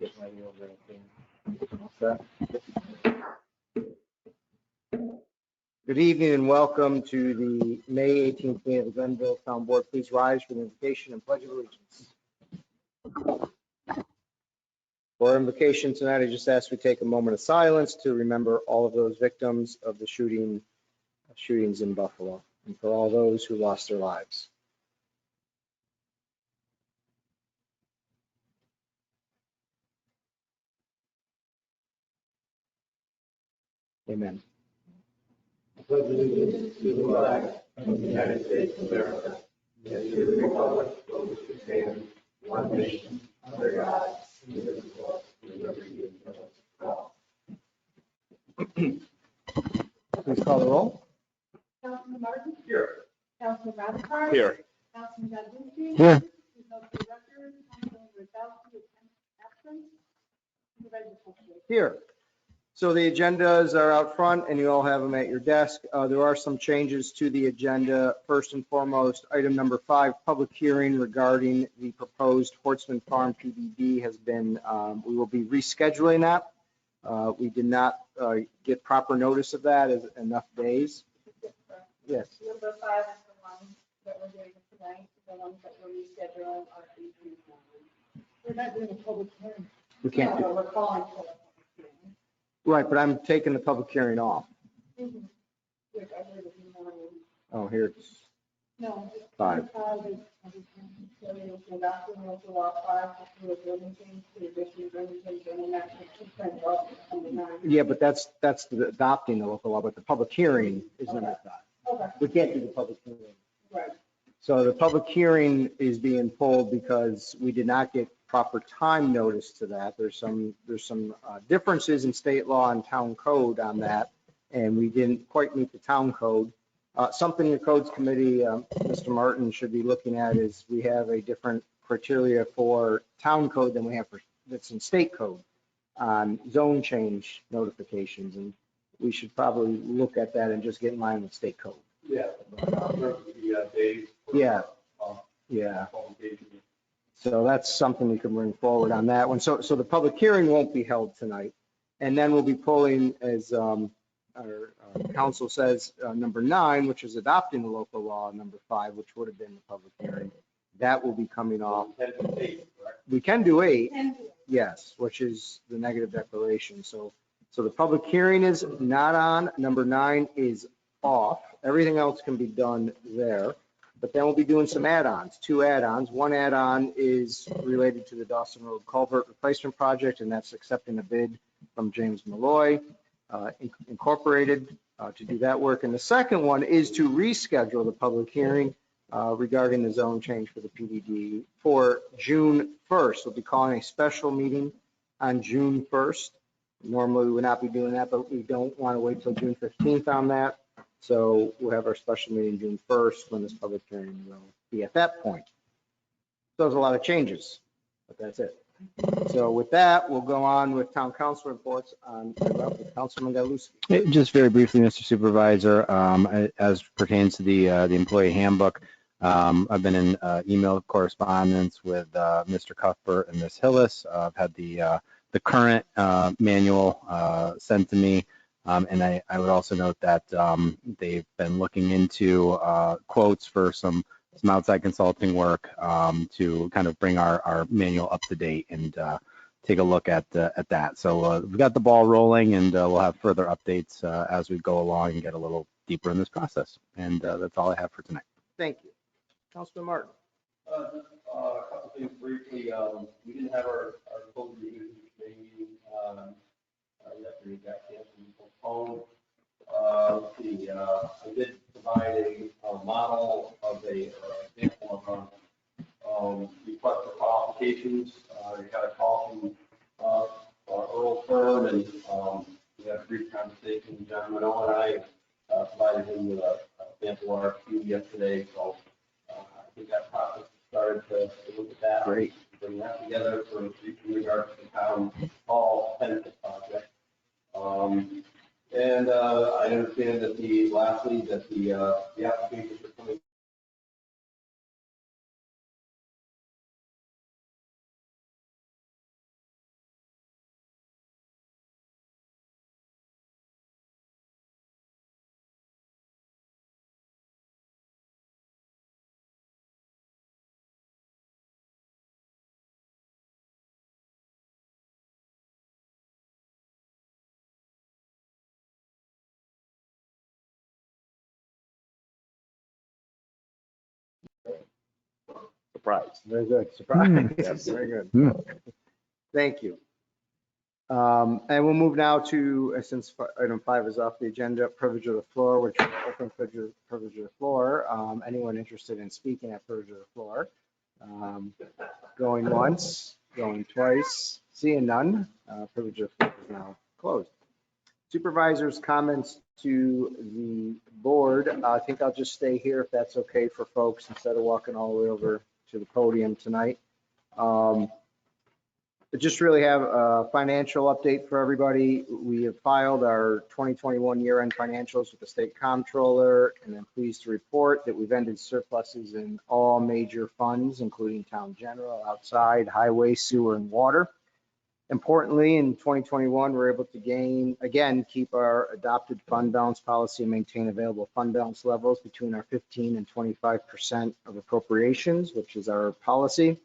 Get ready over there. Good evening and welcome to the May 18th meeting of the Glenville Town Board. Please rise for the invocation and pledge of allegiance. For our invocation tonight, I just ask we take a moment of silence to remember all of those victims of the shootings in Buffalo and for all those who lost their lives. Amen. I pledge allegiance to the flag of the United States of America and to the republic for which it stands, one nation, under God, indivisible, with liberty and justice for all. Please call the roll. Councilman Martin? Here. Councilman Rutherford? Here. Councilman Glenville? Here. Please note for the record, Councilman Rudowski is absent. Supervisor Tusher? Here. So the agendas are out front and you all have them at your desk. There are some changes to the agenda. First and foremost, item number 5, public hearing regarding the proposed Hortsman Farm PDD has been, we will be rescheduling that. We did not get proper notice of that as enough days. Yes. Number 5 is the one that we're doing tonight. The ones that we're rescheduling are 18. We're not doing a public hearing. We can't do No, we're calling for a public hearing. Right, but I'm taking the public hearing off. Which I heard of you morning. Oh, here it's No. it's 5. is so it was adopting local law 5 to do a building change to addition building change and that $2 off number 9. Yeah, but that's the adopting the local law, but the public hearing is number 5. Okay, We can't do the public hearing. right. So the public hearing is being pulled because we did not get proper time notice to that. There's some differences in state law and town code on that, and we didn't quite meet the town code. Something the codes committee, Mr. Martin, should be looking at is we have a different criteria for town code than we have for that's in state code on zone change notifications, and we should probably look at that and just get in line with state code. Yeah. Days. Yeah. Yeah. So that's something we can bring forward on that one. So the public hearing won't be held tonight. And then we'll be pulling, as our council says, number 9, which is adopting the local law, number 5, which would have been the public hearing. That will be coming off. We can do 8, yes, which is the negative declaration. So the public hearing is not on. Number 9 is off. Everything else can be done there. But then we'll be doing some add-ons, 2 add-ons. One add-on is related to the Dawson Road Culvert Replacement Project, and that's accepting a bid from James Malloy Incorporated to do that work. And the second one is to reschedule the public hearing regarding the zone change for the PDD for June 1st. We'll be calling a special meeting on June 1st. Normally we would not be doing that, but we don't want to wait till June 15th on that. So we'll have our special meeting June 1st when this public hearing will be at that point. So there's a lot of changes, but that's it. So with that, we'll go on with town council reports on Councilman Galuski. Just very briefly, Mr. Supervisor, as pertains to the employee handbook, I've been in email correspondence with Mr. Cuthbert and Ms. Hillis. I've had the current manual sent to me. And I would also note that they've been looking into quotes for some outside consulting work to kind of bring our manual up to date and take a look at that. So we've got the ball rolling, and we'll have further updates as we go along and get a little deeper in this process. And that's all I have for tonight. Thank you. Councilman Martin. Just a couple things briefly. We didn't have our code review meeting yesterday. Got canceled postponed. I did provide a model of a example of request for qualifications. We got a call from Earl Firm, and we had a brief conversation. John Minow and I provided him with a sample RFQ yesterday, so I think that process started to look at that. Great. Bring that together for in regards to the town hall benefit project. And I understand that lastly, that the applications are coming Surprise. Very good. Surprise. Yes. Very good. Hmm. Thank you. And we'll move now to, since item 5 is off the agenda, privilege of the floor, which is open privilege of the floor. Anyone interested in speaking at privilege of the floor? Going once, going twice, seeing none, privilege of the floor is now closed. Supervisors' comments to the board. I think I'll just stay here if that's okay for folks instead of walking all the way over to the podium tonight. I just really have a financial update for everybody. We have filed our 2021 year-end financials with the state comptroller, and I'm pleased to report that we've ended surpluses in all major funds, including town general, outside, highway, sewer, and water. Importantly, in 2021, we're able to keep our adopted fund balance policy and maintain available fund balance levels between our 15 and 25% of appropriations, which is our policy.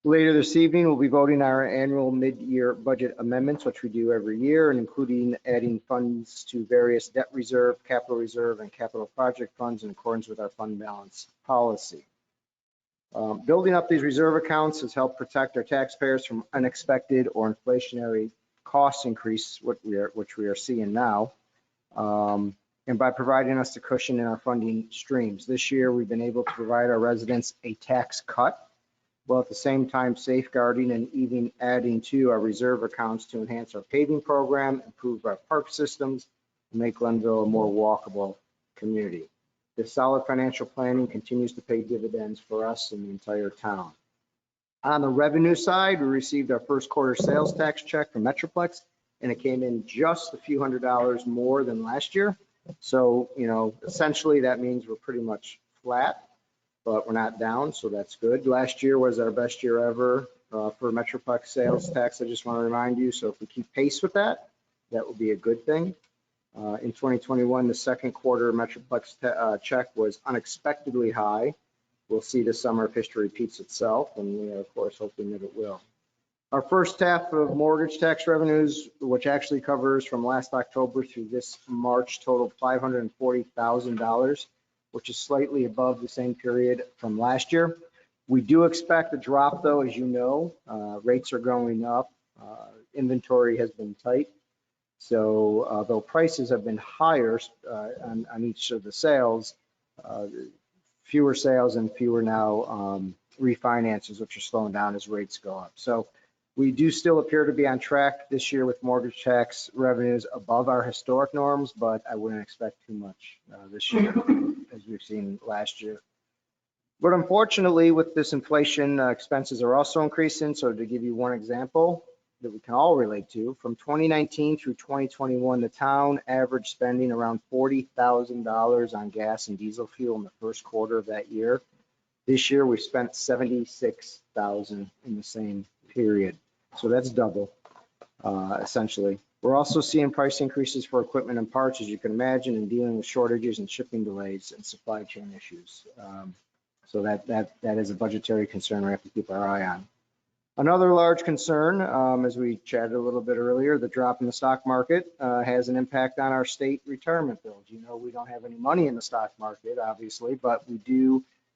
Later this evening, we'll be voting our annual mid-year budget amendments, which we do every year, and including adding funds to various debt reserve, capital reserve, and capital project funds in accordance with our fund balance policy. Building up these reserve accounts has helped protect our taxpayers from unexpected or inflationary cost increases, which we are seeing now, and by providing us the cushion in our funding streams. This year, we've been able to provide our residents a tax cut, while at the same time safeguarding and even adding to our reserve accounts to enhance our paving program, improve our park systems, and make Glenville a more walkable community. This solid financial planning continues to pay dividends for us in the entire town. On the revenue side, we received our first quarter sales tax check from Metroplex, and it came in just a few $100s more than last year. So, essentially that means we're pretty much flat, but we're not down, so that's good. Last year was our best year ever for Metroplex sales tax. I just want to remind you, so if we keep pace with that, that will be a good thing. In 2021, the second quarter Metroplex check was unexpectedly high. We'll see the summer if history repeats itself, and we are, of course, hoping that it will. Our first half of mortgage tax revenues, which actually covers from last October through this March, totaled $540,000. Which is slightly above the same period from last year. We do expect a drop though, as you know, rates are going up, inventory has been tight. So though prices have been higher on each of the sales, fewer sales and fewer now refinances, which are slowing down as rates go up. So we do still appear to be on track this year with mortgage tax revenues above our historic norms, but I wouldn't expect too much this year as we've seen last year. But unfortunately, with this inflation, expenses are also increasing. So to give you one example that we can all relate to, from 2019 through 2021, the town averaged spending around $40,000 on gas and diesel fuel in the first quarter of that year. This year, we spent $76,000 in the same period. So that's double, essentially. We're also seeing price increases for equipment and parts, as you can imagine, and dealing with shortages and shipping delays and supply chain issues. So that is a budgetary concern we have to keep our eye on. Another large concern, as we chatted a little bit earlier, the drop in the stock market has an impact on our state retirement bills. We don't have any money in the stock market, obviously, but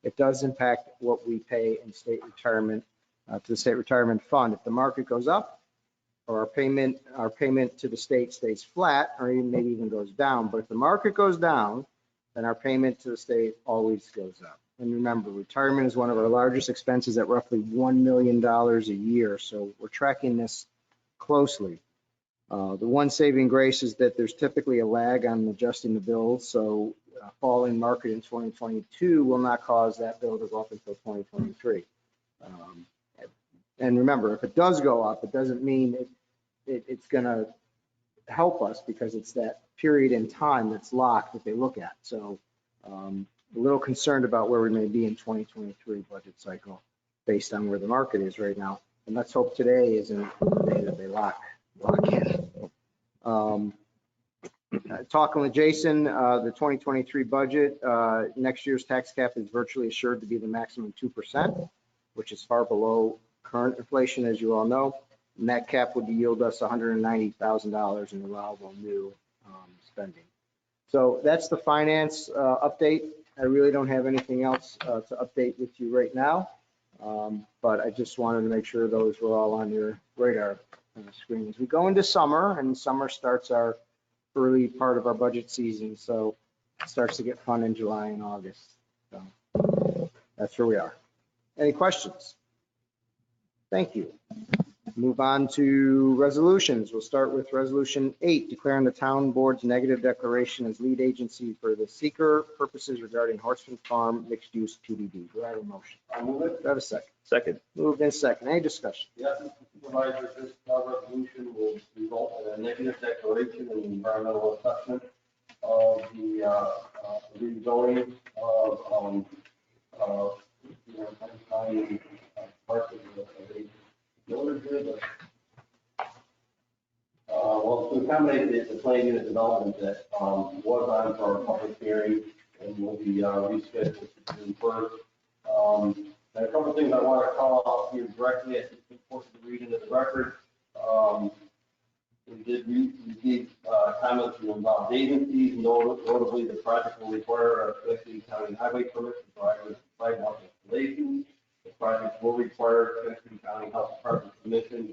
it does impact what we pay in state retirement to the state retirement fund. If the market goes up or our payment to the state stays flat or maybe even goes down, but if the market goes down, then our payment to the state always goes up. And remember, retirement is one of our largest expenses at roughly $1 million a year. So we're tracking this closely. The one saving grace is that there's typically a lag on adjusting the bills. So falling market in 2022 will not cause that bill to go up until 2023. And remember, if it does go up, it doesn't mean it's going to help us because it's that period in time that's locked that they look at. So a little concerned about where we may be in 2023 budget cycle based on where the market is right now. And let's hope today isn't the day that they lock in. Talking with Jason, the 2023 budget, next year's tax cap is virtually assured to be the maximum 2%, which is far below current inflation, as you all know. And that cap would yield us $190,000 in allowable new spending. So that's the finance update. I really don't have anything else to update with you right now. But I just wanted to make sure those were all on your radar screen. As we go into summer, and summer starts our early part of our budget season, so it starts to get fun in July and August. So that's where we are. Any questions? Thank you. Move on to resolutions. We'll start with Resolution 8, declaring the town board's negative declaration as lead agency for the seeker purposes regarding Horseman Farm mixed-use PDD. Do I have a motion? I'll move it. Do I have a second? Second. Moved in second. Any discussion? Yes, Mr. Supervisor, this resolution will result in a negative declaration in the environmental assessment of the rezoning of, parts of the village here, but, well, to accommodate the plan unit development that was on for our public hearing and will be rescheduled to June 1st. And a couple of things I want to call out here directly, I think it's important to read into the record. We did receive comments from involved agencies, notably the project will require a Schenectady County highway permit to drive with sidewalk installation. The project will require Schenectady County Health Department permission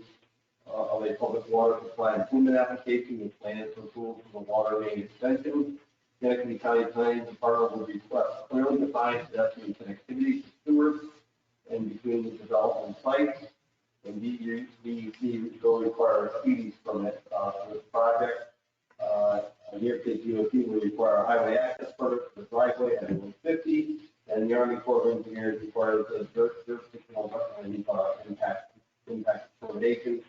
of a public water supply improvement application with plans for approval for the water main extension. Schenectady County Planning Department will request clearly defined pedestrian connectivity to Stewart and between the development sites. And DEC will require a speedy permit for this project. New York State DOT will require a highway access permit for the driveway at 150, and the Army Corps of Engineers requires a jurisdictional impact determination.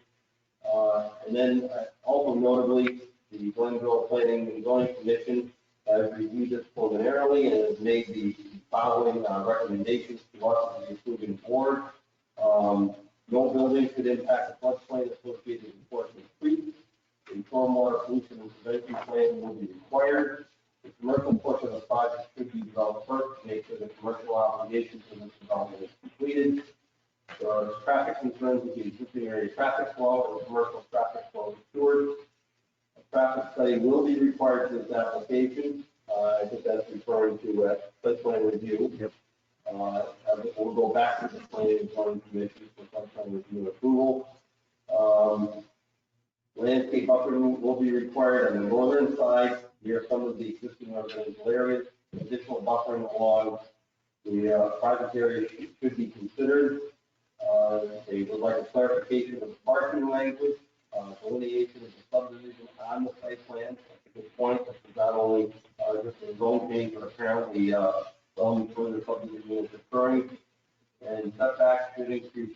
And then also notably, the Glenville Planning and Zoning Commission has reviewed this preliminarily and has made the following recommendations to us as the approving board. No building could impact the floodplain associated with Portsmouth Creek. A stormwater pollution and prevention plan will be required. The commercial portion of the project should be developed first to make sure the commercial obligations for this development is completed. There are traffic concerns with the existing area traffic flow and commercial traffic flow storage. A traffic study will be required for this application. I think that's referring to site plan review. Yep. We'll go back to the planning and zoning commission for site plan review and approval. Landscape buffering will be required on the northern side near some of the existing residential areas. Additional buffering along the project area should be considered. They would like a clarification of the parking language, delineation of the subdivision on the site plan. At this point, this is not only just a zone change, but apparently only further subdivision is occurring. And setbacks should increase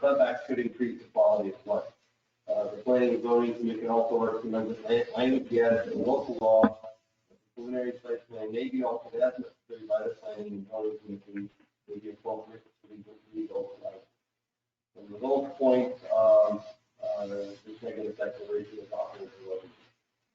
setbacks should increase the quality of life. The Planning and Zoning Commission also recommends that language be added to the local law. The preliminary site plan may be altered as necessary by the Planning and Zoning Commission. May be appropriate to legal life. And the those points, this negative declaration is offered to us.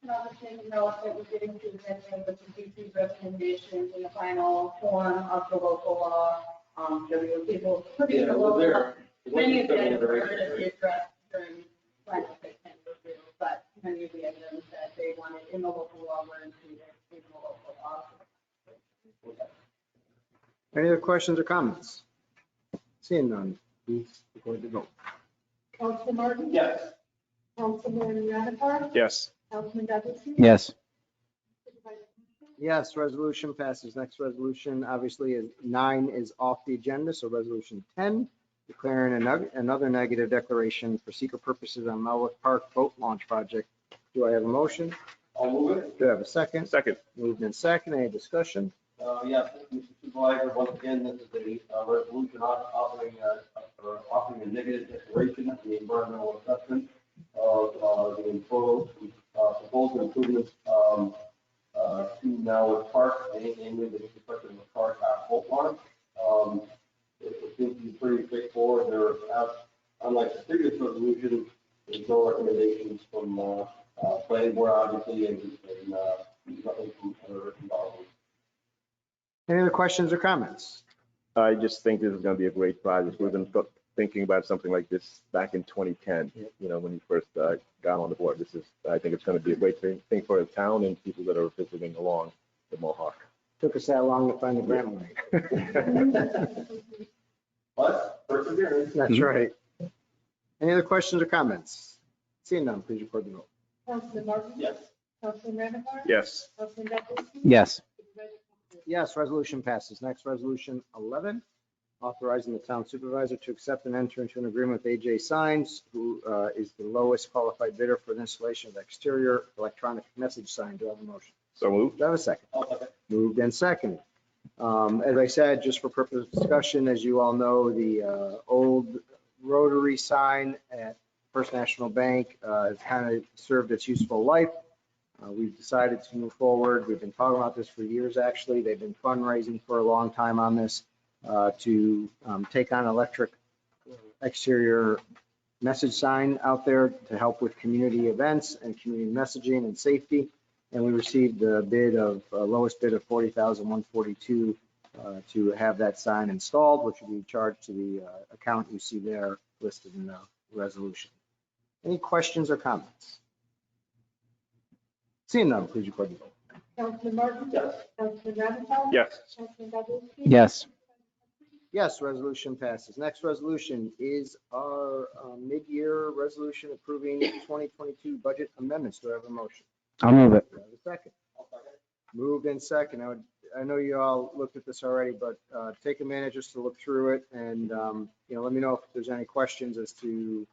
And I'll just make a note that we're getting to the end of the DC's recommendations in the final form of the local law. So we will people putting Yeah, the it was local there. law. It Many of wasn't the items very- are going to be addressed during final site plan review, but many of the items that they wanted in the local law were included in the local law. Any other questions or comments? Seeing none, please record the vote. Councilman Martin? Yes. Councilman Rutherford? Yes. Councilman Douglas? Yes. Yes, resolution passes. Next resolution, obviously, is 9 is off the agenda, so resolution 10, declaring another negative declaration for seeker purposes on Melwick Park Boat Launch Project. Do I have a motion? I'll move it. Do I have a second? Second. Moved in second. Any discussion? Yes, Mr. Supervisor, once again, this is a resolution offering a negative declaration of the environmental assessment of the proposed improvements to Melwick Park, namely the construction of a park boat launch. It seems to be pretty straightforward. Unlike the previous resolution, there's no recommendations from planning board, obviously, and nothing from other involved. Any other questions or comments? I just think this is going to be a great project. We've been thinking about something like this back in 2010, you know, when you first got on the board. I think it's going to be a great thing for the town and people that are visiting along. the Mohawk. Took us that long to find the grant money. But perseverance. That's right. Any other questions or comments? Seeing none, please record the vote. Councilman Martin? Yes. Councilman Ramichardt? Yes. Councilman Zaborski? Yes. Supervisor Cooper? Yes, resolution passes. Next, resolution 11, authorizing the town supervisor to accept and enter into an agreement with AJ Signs, who is the lowest qualified bidder for the installation of exterior electronic message sign. Do I have a motion? So moved. Do I have a second? I'll second. Moved and seconded. As I said, just for purpose of discussion, as you all know, the old rotary sign at First National Bank has kind of served its useful life. We've decided to move forward. We've been talking about this for years, actually. They've been fundraising for a long time on this to take on electric exterior message sign out there to help with community events and community messaging and safety. And we received the bid of, lowest bid of $40,142 to have that sign installed, which will be charged to the account you see there listed in the resolution. Any questions or comments? Seeing none, please record the vote. Councilman Martin? Yes. Councilman Ramichardt? Yes. Councilman Zaborski? Yes. Yes, resolution passes. Next resolution is our mid-year resolution approving 2022 budget amendments. Do I have a motion? I'll move it. Do I have a second? Moved in second. I know you all looked at this already, but take a minute just to look through it and, let me know if there's any questions as to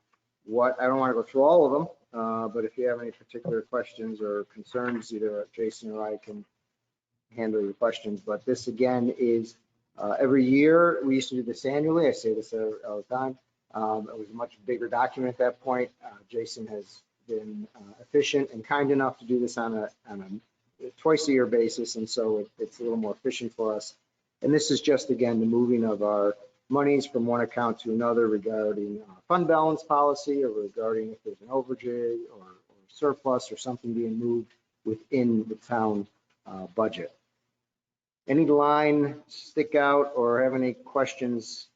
what, I don't want to go through all of them, but if you have any particular questions or concerns, either Jason or I can handle your questions. But this again is every year, we used to do this annually. I say this all the time. It was a much bigger document at that point. Jason has been efficient and kind enough to do this on a twice a year basis, and so it's a little more efficient for us. And this is just, again, the moving of our monies from one account to another regarding fund balance policy, or regarding if there's an overage or surplus or something being moved within the town budget. Any line stick out or have any questions?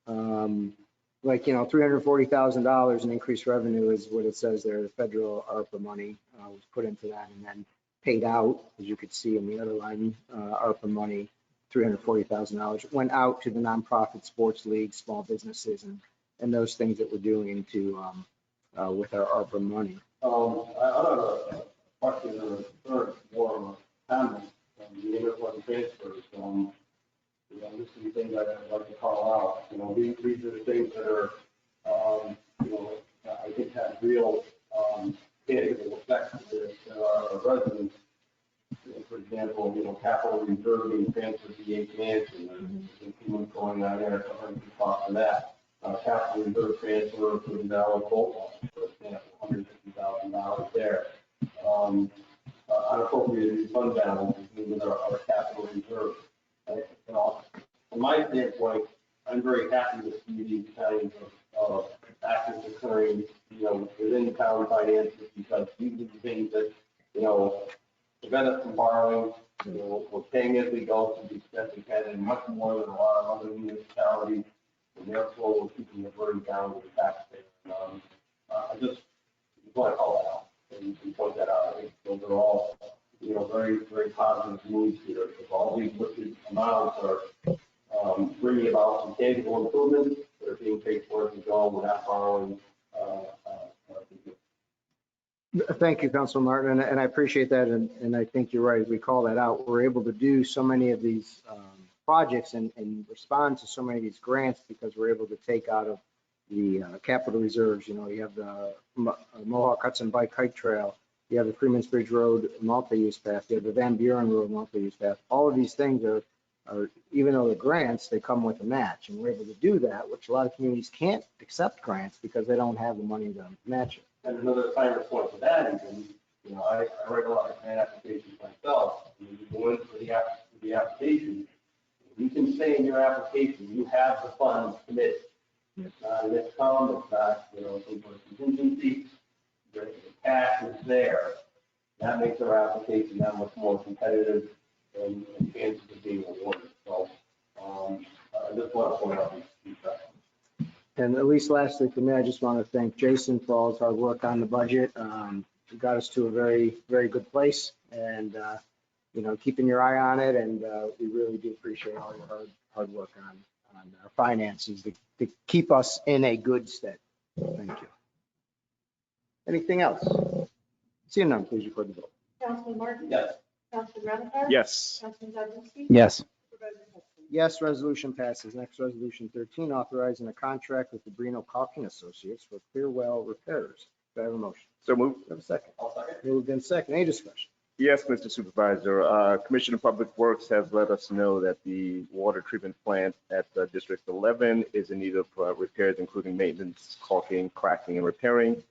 Like, $340,000 in increased revenue is what it says there. The federal ARPA money was put into that and then paid out, as you could see in the other line, ARPA money, $340,000 went out to the nonprofit sports leagues, small businesses, and those things that we're doing to with our ARPA money. I have a question or a third more of a comment. The interfund transfers, this is the thing that I'd like to call out. These are the things that are, I think have real tangible effects to our residents. For example, capital reserve being transferred to the H Mansion, and what's going on there, covering the cost of that. Capital reserve transfer to the Valley Boat Launch, for example, $150,000 there. Unappropriated fund balance with our capital reserve. From my standpoint, I'm very happy to see these kinds of actions occurring, within town finances, because these are the things that, prevent us from borrowing. We're paying as we go to the extent we can, and much more than a lot of other municipalities, and therefore we're keeping the burden down with the taxpayer. I just want to call that out and point that out. I think those are all, very, very positive moves here. If all these listed amounts are bringing about some tangible improvements that are being paid for as we go without borrowing. Thank you, Councilor Martin, and I appreciate that, and I think you're right. We call that out. We're able to do so many of these projects and respond to so many of these grants because we're able to take out of the capital reserves. You have the Mohawk Hudson Bike Hike Trail, you have the Freeman's Bridge Road multi-use path, you have the Van Buren Road multi-use path. All of these things are, even though they're grants, they come with a match, and we're able to do that, which a lot of communities can't accept grants because they don't have the money to match it. And another finer point to that is, I write a lot of grant applications myself. When you go in for the application, you can say in your application, you have the funds committed. It's not an income, it's not, some sort of contingency. The cash is there. That makes our application that much more competitive and chances of being awarded. So, I just want to point out these facts. And at least lastly, for me, I just want to thank Jason for all his hard work on the budget. He got us to a very, very good place. And keeping your eye on it, and we really do appreciate all your hard work on our finances to keep us in a good state. Thank you. Anything else? Seeing none, please record the vote. Councilman Martin? Yes. Councilman Ramichardt? Yes. Councilman Zaborski? Yes. Supervisor Hudson? Yes, resolution passes. Next, resolution 13, authorizing a contract with the Brino Caulking Associates for clear well repairs. Do I have a motion? So moved. Do I have a second? I'll second. Moved in second. Any discussion? Yes, Mr. Supervisor. Commissioner of Public Works has let us know that the water treatment plant at District 11 is in need of repairs, including maintenance, caulking, cracking, and repairing.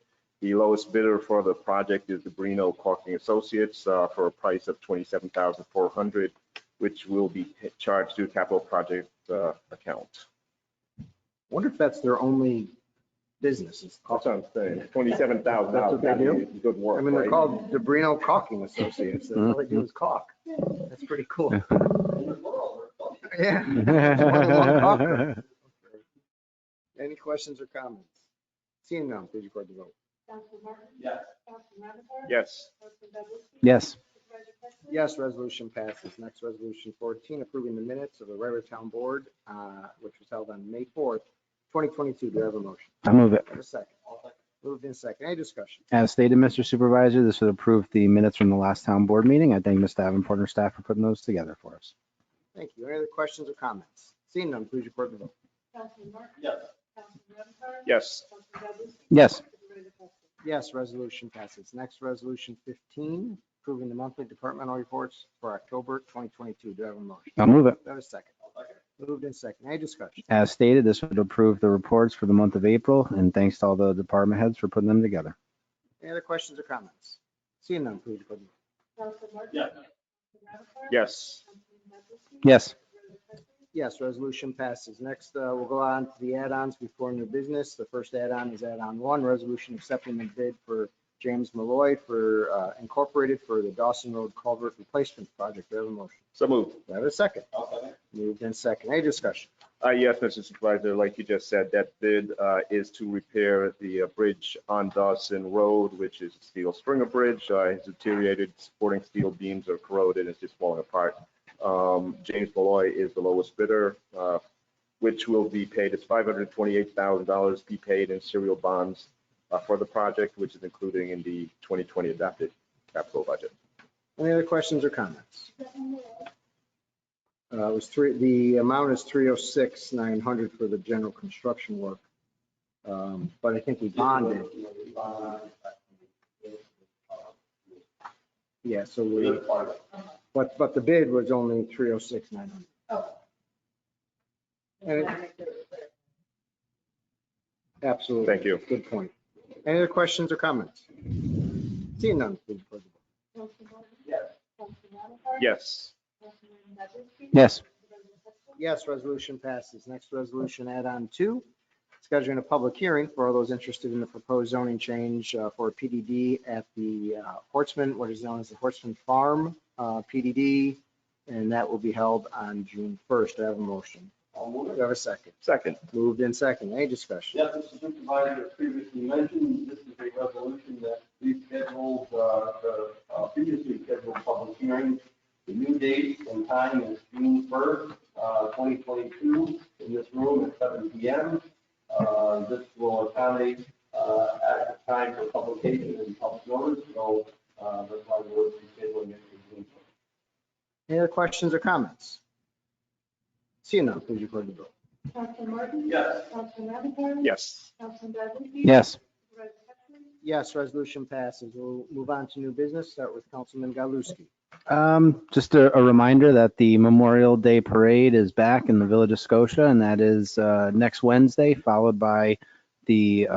The lowest bidder for the project is the Brino Caulking Associates for a price of $27,400, which will be charged to capital project account. Wonder if that's their only business. That's what I'm saying. $27,000. That's what they do? Good work. I mean, they're right? called the Brino Caulking Associates. That's all they do is caulk. That's pretty cool. Yeah. More than one caulker. Any questions or comments? Seeing none, please record the vote. Councilman Martin? Yes. Councilman Ramichardt? Yes. Councilman Zaborski? Yes. Supervisor Hudson? Yes, resolution passes. Next, resolution 14, approving the minutes of the regular town board, which was held on May 4th, 2022. Do I have a motion? I move it. Do I have a second? Moved in second. Any discussion? As stated, Mr. Supervisor, this would approve the minutes from the last town board meeting. I thank Ms. Davenport and her staff for putting those together for us. Thank you. Any other questions or comments? Seeing none, please record the vote. Councilman Martin? Yes. Councilman Ramichardt? Yes. Councilman Zaborski? Yes. Supervisor Hudson? Yes, resolution passes. Next, resolution 15, approving the monthly departmental reports for October 2022. Do I have a motion? I'll move it. Do I have a second? Moved in second. Any discussion? As stated, this would approve the reports for the month of April, and thanks to all the department heads for putting them together. Any other questions or comments? Seeing none, please record the vote. Councilman Martin? Yes. Councilman Ramichardt? Yes. Councilman Zaborski? Yes. Supervisor Hudson? Yes, resolution passes. Next, we'll go on to the add-ons before new business. The first add-on is add-on 1, resolution accepting the bid for James Malloy for Incorporated for the Dawson Road Culvert Replacement Project. Do I have a motion? So moved. Do I have a second? I'll second. Moved in second. Any discussion? Yes, Mr. Supervisor, like you just said, that bid is to repair the bridge on Dawson Road, which is a steel stringer bridge. It's deteriorated, supporting steel beams are corroded, it's just falling apart. James Malloy is the lowest bidder, which will be paid as $528,000 be paid in serial bonds for the project, which is including in the 2020 adopted capital budget. Any other questions or comments? The amount is 306,900 for the general construction work. But I think we bonded. Yeah, so but the bid was only 306,900. Oh. And Absolutely. Thank you. Good point. Any other questions or comments? Seeing none, please. Record the vote. Councilman Martin? Yes. Councilman Ramichardt? Yes. Councilman Zaborski? Yes. Supervisor Hudson? Yes, resolution passes. Next resolution, add-on 2, scheduling a public hearing for all those interested in the proposed zoning change for PDD at the Hortsman, what is known as the Hortsman Farm PDD, and that will be held on June 1st. Do I have a motion? I'll move Do it. I have a second? Second. Moved in second. Any discussion? Yes, Mr. Supervisor, as previously mentioned, this is a resolution that rescheduled the previously scheduled public hearing. The new date and time is June 1st, 2022, in this room at 7 p.m. This will accommodate adequate time for publication and public notice, so that's why we're rescheduling it to June 1st. Any other questions or comments? Seeing none, please record the vote. Councilman Martin? Yes. Councilman Ramichardt? Yes. Councilman Zaborski? Yes. Supervisor Hudson? Yes, resolution passes. We'll move on to new business. Start with Councilman Galuski. Just a reminder that the Memorial Day Parade is back in the Village of Scotia, and that is next Wednesday, followed by the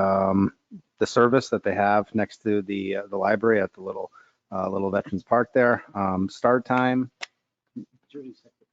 service that they have next to the library at the little Veterans Park there. Start time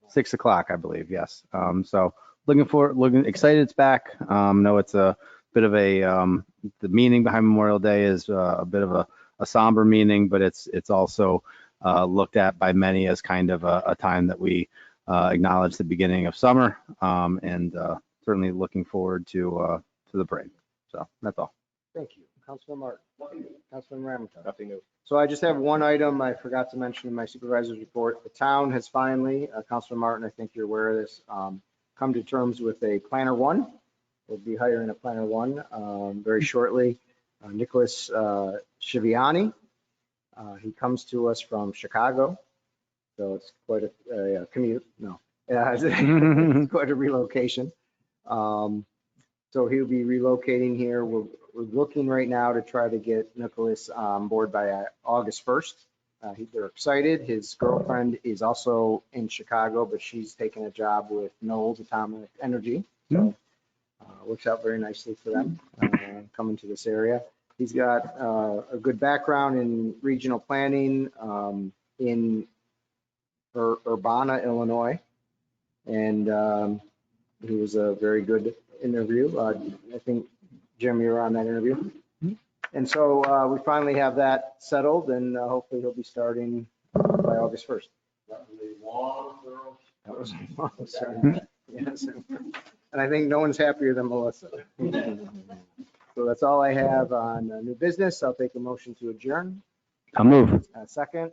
6 o'clock, I believe. Yes. So looking excited. It's back. No, it's a bit of the meaning behind Memorial Day is a bit of a somber meaning, but it's also looked at by many as kind of a time that we acknowledge the beginning of summer, and certainly looking forward to the parade. So that's all. Thank you. Councilman Martin. Councilman Ramichardt. Nothing new. So I just have one item I forgot to mention in my supervisor's report. The town has finally, Councilman Martin, I think you're aware of this, come to terms with a planner one. We'll be hiring a planner one very shortly. Nicholas Shiviani. He comes to us from Chicago, so it's quite a commute. No, it's quite a relocation. So he'll be relocating here. We're looking right now to try to get Nicholas on board by August 1st. They're excited. His girlfriend is also in Chicago, but she's taking a job with Knowles Atomic Energy. So works out very nicely for them coming to this area. He's got a good background in regional planning in Urbana, Illinois. And he was a very good interview. I think, Jim, you were on that interview. And so we finally have that settled, and hopefully he'll be starting by August 1st. That was a long, thorough. That was a long start. Yes. And I think no one's happier than Melissa. So that's all I have on new business. I'll take a motion to adjourn. I'll move. Second,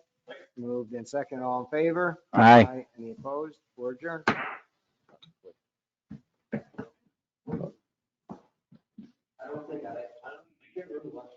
moved in second, all in favor? Aye. Any opposed? We're adjourned. I don't think I can't remember last